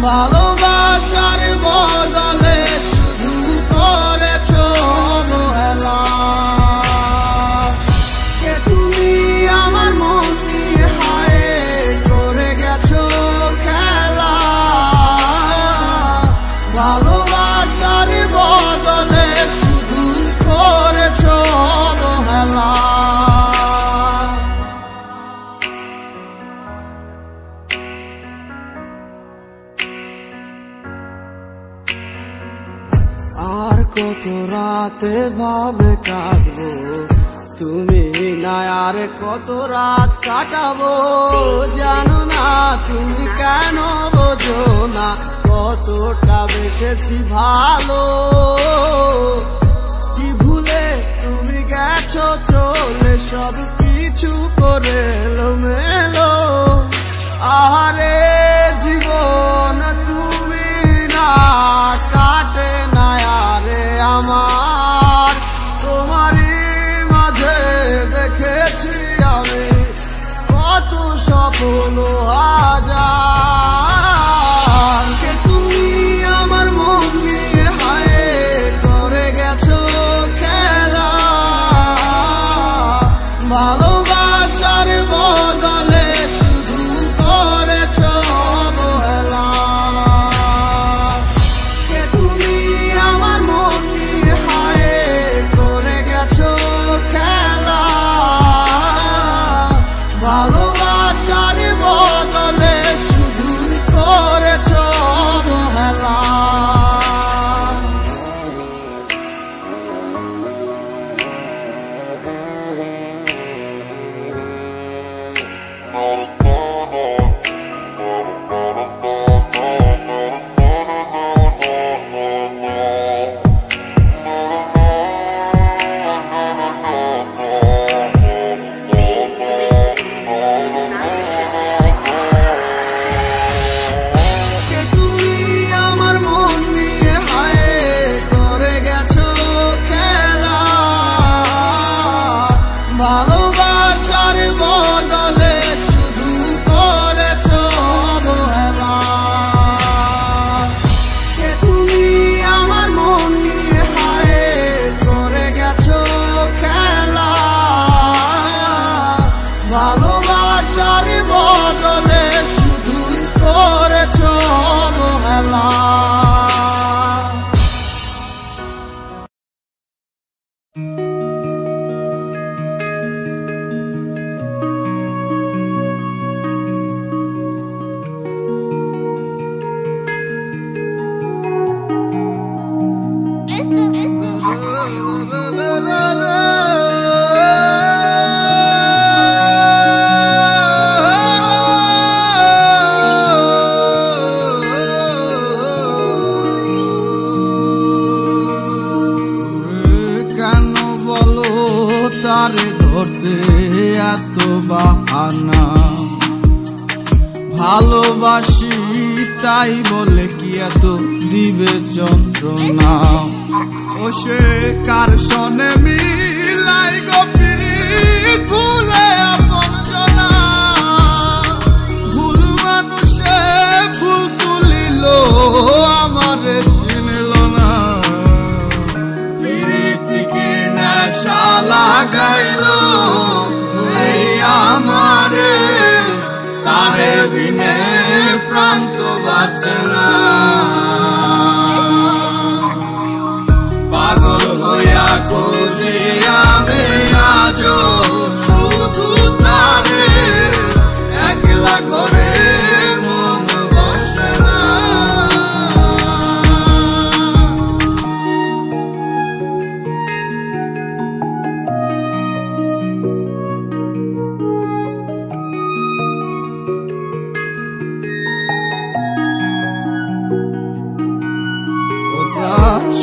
ভালোবাসার বদলে শুধু করেছো অবহেলা। কে তুমি আমার মন নিয়ে হায় করে গেছো খেলা। ভালোবাসার বদলে শুধু করেছো অবহেলা। আর কত রাতে ভাবে কাঁদবো তুমি না, আর কত রাত কাটাবো জানো না তুমি কেন বোঝো না কতটা বেসেছি ভালো। কি ভুলে তুমি গেছো চলে সব কিছু করে এলোমেলো। আহারে জীবন তুমি না কাটে না আরে আমার। তোমারই মাঝে দেখেছি আমি কত স্বপ্ন হাজার। কে তুমি আমার মন নিয়ে হায় করে গেছো খেলা। ভালোবাসার বদলে শুধু করেছো অবহেলা। কে তুমি আমার মন নিয়ে হায় করে গেছো খেলা। ভালোবাসার বদলে শুধু করেছো অবহেলা। ভালোবাসার বদলে শুধু করেছো অবহেলা। কে তুমি আমার মন নিয়ে হায় করে গেছো খেলা। ভালোবাসার বদলে শুধু করেছো অবহেলা। কেন বলো তারে ধরতে এত বাহানা। ভালোবাসি তাই বলে কি এত দিবে যন্ত্রণা। ও সে কার সনে মিলাই গোপিনী ভুলে আপন জনা। ভুল মানুষে ফুল তুলিল আমারে চিনল না। প্রীতিকে নেশা লাগাইল এই আমারে। তারে বিনে প্রান্ত বাঁচে না। পাগল হইয়া খুঁজি আমি আজো শুধু তারে। একলা করে মন বসে না।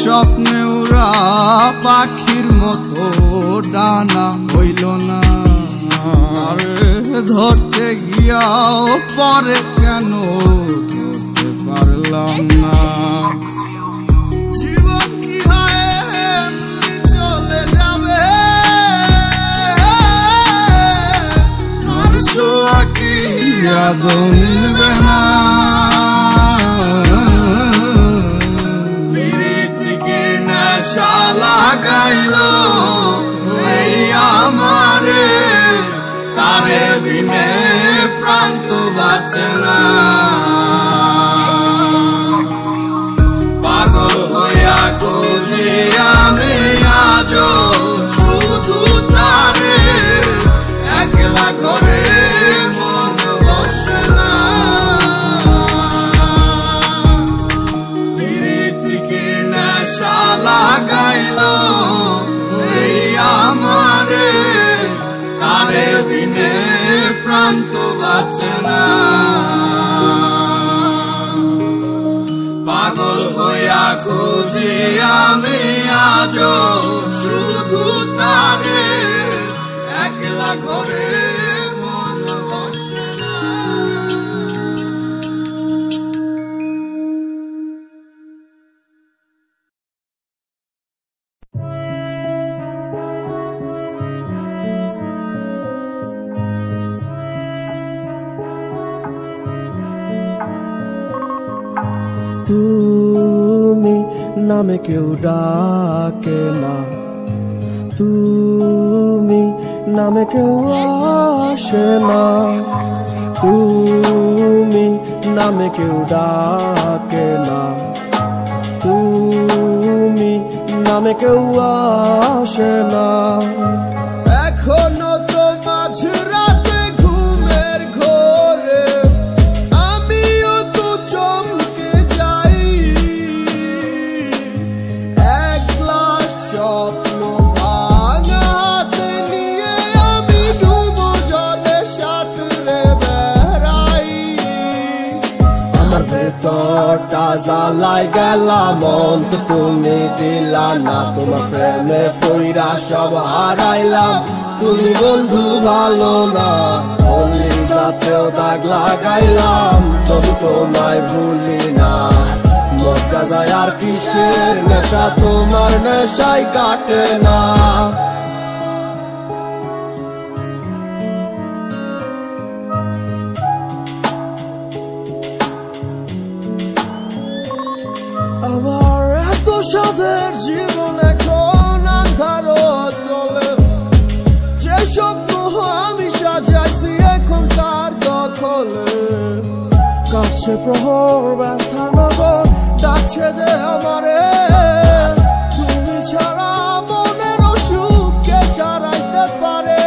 স্বপ্নে উড়া পাখির মতো ডানা হইল না। ধরতে গিয়াও পরে কেন ধরতে পারলাম না। জীবন কি হয় এমনি চলে যাবে। আর ছোঁয়া কি আদৌ মিলবে না। হইয়া খুঁজি আমি আজও শুধু তারে, একলা ঘরে মন বসে না। তুমি নামে কেউ ডাকে না, তুমি নামে কেউ আসে না, তুমি নামে কেউ ডাকে না, তুমি নামে কেউ আসে না। এখনো তো মাঝরাতে ঘুমের ঘোরে আমিও তো চমকে যাই, এক গ্লাস স্বপ্ন ভাঙা হাতে নিয়ে আমি ডুবো জলে সাঁতরে বেড়াই। আমার ভেতরটা জ্বালাই গেলাম, মন তো তুমি দিলা না, তোমার প্রেমে পইরা সব হারাইলাম, তুমি বন্ধু ভালো না। অলি যাতেও দাগ লাগাইলাম, তবু তোমায় ভুলি না। মক্কা যায় আর কিসের নেশা, তোমার নেশাই কাটে না। আমার এত সাধের জীবন এখন আন্ধারো তলে, যে স্বপ্ন আমি সাজাইছি এখন তার দখলে। কাছে প্রহর ব্যথার নগর ডাকছে যে আমারে, তুমি ছাড়া মনের অসুখ কে সারাইতে পারে।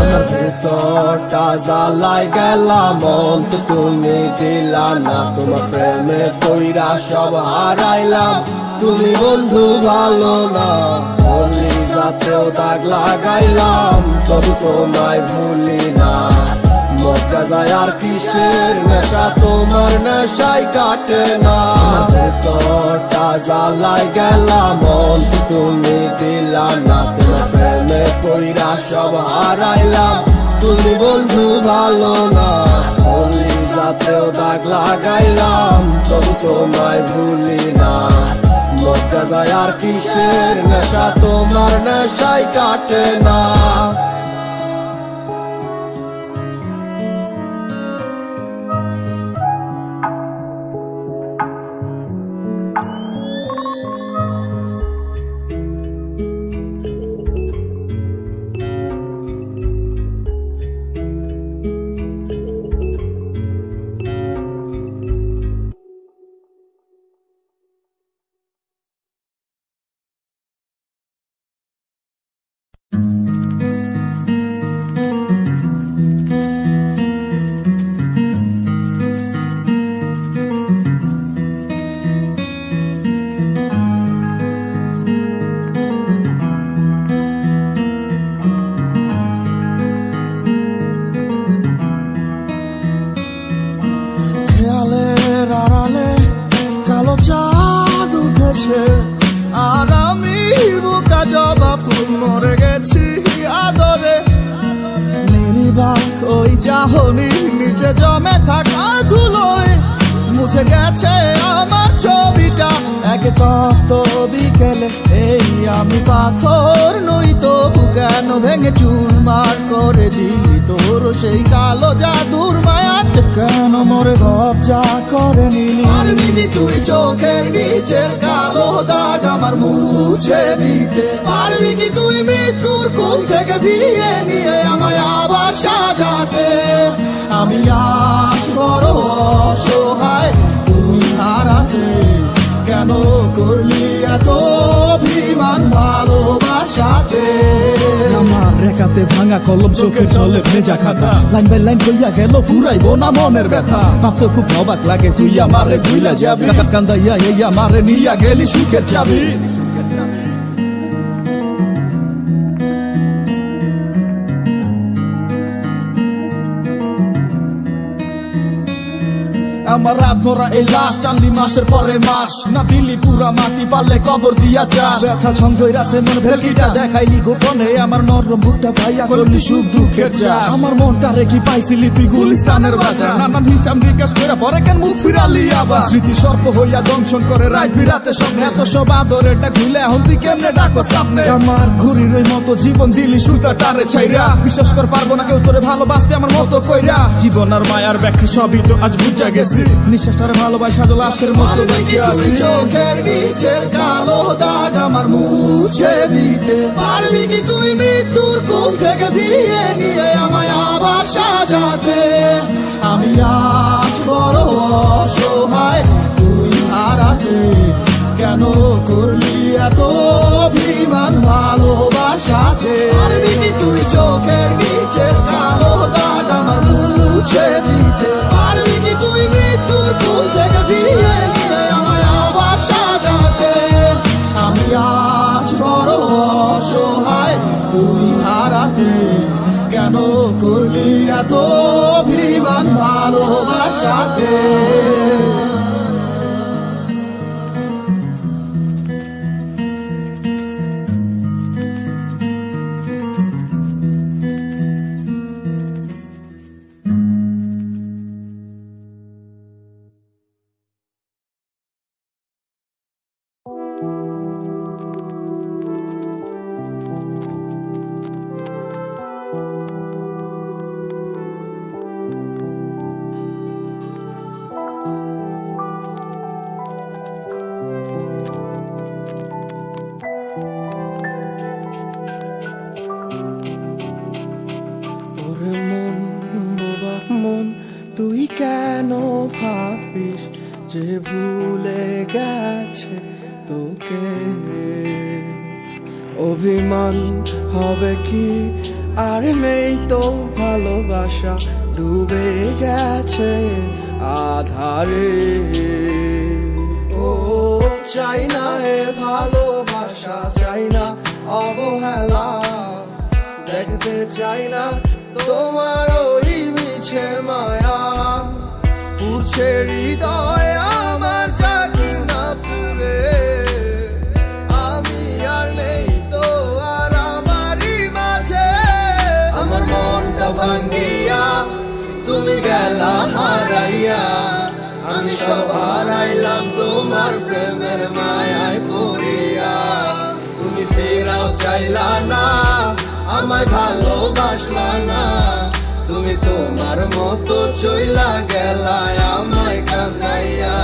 আমার ভেতরটা জ্বালাই গেলাম, মন তো তুমি দিলা না, তোমার প্রেমে পইরা সব হারাইলাম, তুমি বন্ধু ভালো না। অলি যাতেও দাগ লাগাইলাম, তবু তোমায় ভুলি না। মক্কা যায় আর কিসের নেশা, তোমার নেশাই কাটে না। আমার ভেতরটা জ্বালাই গেলাম, মন তো তুমি দিলা না, তোমার প্রেমে পইরা সব হারাইলাম, তুমি বন্ধু ভালো না। অলি যাতেও দাগ লাগাইলাম, তবু তোমায় ভুলি না। মক্কা যায় আর কিসের নেশা, তোমার নেশাই কাটে না। আর আমি বোকা জবা ফুল মরে গেছি আদরে। নির্বাক ওই চাহনি নিচে জমে থাকা ধুলোয় মুছে গেছে আমার ছবিটা এক তপ্ত বিকেলে। এই আমি পাথর নই তবু কেন ভেঙে চুরমার করে দিলি তোর সেই কালো জাদুর মায়াতে? কেন মোরে কবজা করে নিলি? পারবি কি তুই চোখের নিচের কালো দাগ আমার মুছে দিতে? পারবি কি তুই মৃত্যুর কোল থেকে ফিরিয়ে নিয়ে আমায় আবার সাজাতে? আমি আজ বড় অসহায় তুই হারাতে, কেন করলি এত অভিমান ভালোবাসাতে? আমার রেখাতে ভাঙা কলম, চোখের জলে ভেজা খাতা, লাইন বাই লাইন কইয়া গেল ফুরাইবো না মনের ব্যথা। ভাবতে খুব অবাক লাগে তুই আমারে ভুইলা যাবি, কান্দাইয়া এই আমারে নিয়া গেলি সুখের চাবি। আমার রাত ধরা এই লাশ টানলি মাসের পরে মাস না দিলি পুরা মাটি পারলে কবর দিয়া যাস ব্যথা ছন্দইরাছে মন ভেলকিটা দেখাইলি গোপনে আমার নরম বুকটা ভাইয়া করলি সুখ দুঃখের চা আমার মনটা রেখি পাইছিলি তুই গুলিস্তানের বাজার নানান হিসাব নিকাশ করে পরে কেন মুখ ফিরালি আবার স্মৃতি সর্প হইয়া দংশন করে রাত বিরাতে স্বপ্নে এত সব আদর এটা ঘুলে এখন তুই কেমনে ডাকো সামনে আমার ঘুরির ওই মতো জীবন দিলি সুতা টারে ছাইরা বিশ্বাস কর পারবো না কেউ তোরে ভালোবাসতে আমার মতো কইরা জীবন আর মায়ার ব্যাখ্যা সবই তো আজ বুঝা গেছি নিঃশ্বাসটারে ভালোবাসা জল আসের মতো বেঁচে আছি চোখের নিচের কালো দাগ আমার মুছে দিতে পারবি কি তুই মৃত্যুর কোল থেকে ফিরিয়ে নিয়ে আমায় আবার সাজাতে আমি আজ বড় অসহায় তুই হারাতে কেন করলি এত অভিমান ভালোবাসাতে পারবি কি তুই চোখের নিচের কালো দাগ আমার মুছে দিতে পারবি কি তুই মৃত্যুর কোল থেকে ফিরিয়ে নিয়ে আমায় আবার সাজাতে আমি আজ বড় অসহায় তুই হারাতে কেন করলি এত অভিমান ভালোবাসাতে তুই কেন ভাবিস যে ভুলে গেছে তোকে অভিমান হবে কি আর নেই তো ভালোবাসা ডুবে গেছে আধারে ও চাই না এ ভালোবাসা চাই না অবহেলা দেখতে চাই না তোমার ওই মিছে মায়া পুরছে হৃদয় আমার জাগি না পুরে আমি আর নেই তো আর আমারই মাঝে আমার মনটা ভাঙ্গিয়া তুমি গেলা হারাইয়া আমি সব হারাইলাম তোমার প্রেমের মায়ায় পড়িয়া তুমি ফেরাও চাইলা না আমায় ভালোবাসলা না তুমি তোমার মতো চইলা গেলা আমায় কান্দাইয়া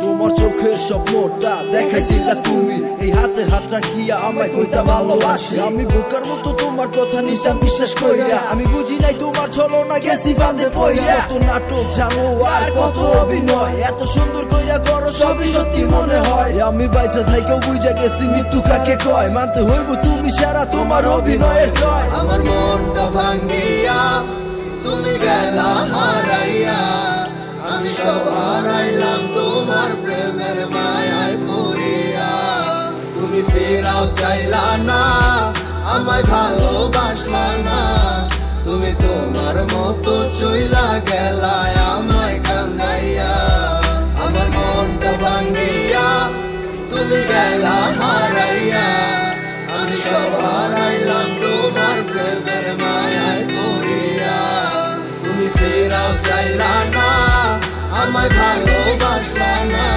তোমার চোখের স্বপ্নটা দেখাইছিলা তুমি এই হাতে হাত রাখিয়া আমায় কইতা ভালোবাসি আমি বোকার মতো তোমার কথা নিশা বিশ্বাস কইরা আমি বুঝি নাই তোমার ছলনা গেছি ফাঁদে পইরা কত নাটক জানো আর কত অভিনয় এত সুন্দর কইরা করো সবই সত্যি মনে হয় আমি বাইচা থাইকেও বুঝা গেছি মৃত্যু কাকে কয় মানতে হইব তুমি সারা তোমার অভিনয়ের জয় আমার মনটা ভাঙ্গিয়া তুমি গেলা হারাইয়া আমি সব হারাইলাম তোমার প্রেমের মায়ায় পড়িয়া তুমি ফেরাও চাইলা না আমায় ভালোবাসলা না তুমি তোমার মতো চইলা গেলা আমায় কান্দাইয়া আমার মনটা ভাঙ্গিয়া তুমি গেলা হারাইয়া আমি সব হারাইলাম তোমার প্রেমের মায়ায় পড়িয়া তুমি ফেরাও চাইলা না আমায় ভালোবাসলা না